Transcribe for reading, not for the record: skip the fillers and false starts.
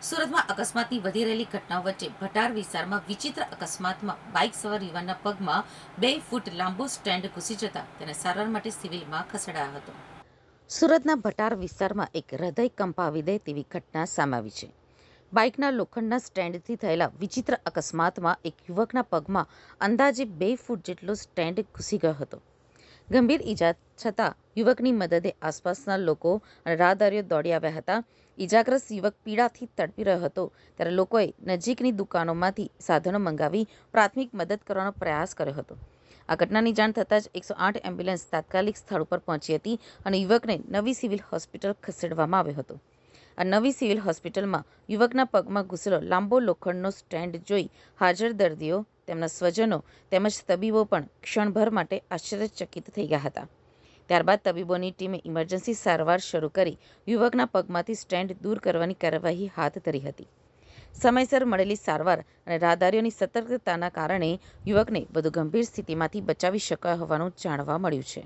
સુરતમાં અકસ્માતની વધી રહેલી ઘટનાઓ વચ્ચે ભટાર વિસ્તારમાં વિચિત્ર અકસ્માતમાં બાઇક સવાર યુવાનના પગમાં 2 ફૂટ લાંબો સ્ટેન્ડ ઘૂસી જતા તેને સારવાર માટે સિવિલમાં ખસેડાયો હતો. સુરતના ભટાર વિસ્તારમાં એક હૃદય કંપાવી દે તેવી ઘટના સામે આવી છે. બાઇકના લોખંડના સ્ટેન્ડથી થયેલા વિચિત્ર અકસ્માતમાં એક યુવકના પગમાં અંદાજે 2 ફૂટ જેટલો સ્ટેન્ડ ઘૂસી ગયો હતો. ગંભીર ઈજા છતાં યુવકની મદદે આસપાસના લોકો અને રાહદારીઓ દોડી આવ્યા હતા. ઈજાગ્રસ્ત યુવક પીડાથી તડપી રહ્યો હતો ત્યારે લોકોએ નજીકની દુકાનોમાંથી સાધનો મંગાવી પ્રાથમિક મદદ કરવાનો પ્રયાસ કર્યો હતો. આ ઘટનાની જાણ થતાં જ 108 એમ્બ્યુલન્સ તાત્કાલિક સ્થળ ઉપર પહોંચી હતી અને યુવકને નવી સિવિલ હોસ્પિટલ ખસેડવામાં આવ્યો હતો. આ નવી સિવિલ હોસ્પિટલમાં યુવકના પગમાં ઘૂસેલો લાંબો લોખંડનો સ્ટેન્ડ જોઈ હાજર દર્દીઓ, તેમના સ્વજનો તેમજ તબીબો પણ ક્ષણભર માટે આશ્ચર્યચકિત થઈ ગયા હતા. ત્યારબાદ તબીબોની ટીમે ઇમરજન્સી સારવાર શરૂ કરી યુવકના પગમાંથી સ્ટેન્ડ દૂર કરવાની કાર્યવાહી હાથ ધરી હતી. સમયસર મળેલી સારવાર અને રાહદારીઓની સતર્કતાના કારણે યુવકને વધુ ગંભીર સ્થિતિમાંથી બચાવી શકાયો હોવાનું જાણવા મળ્યું છે.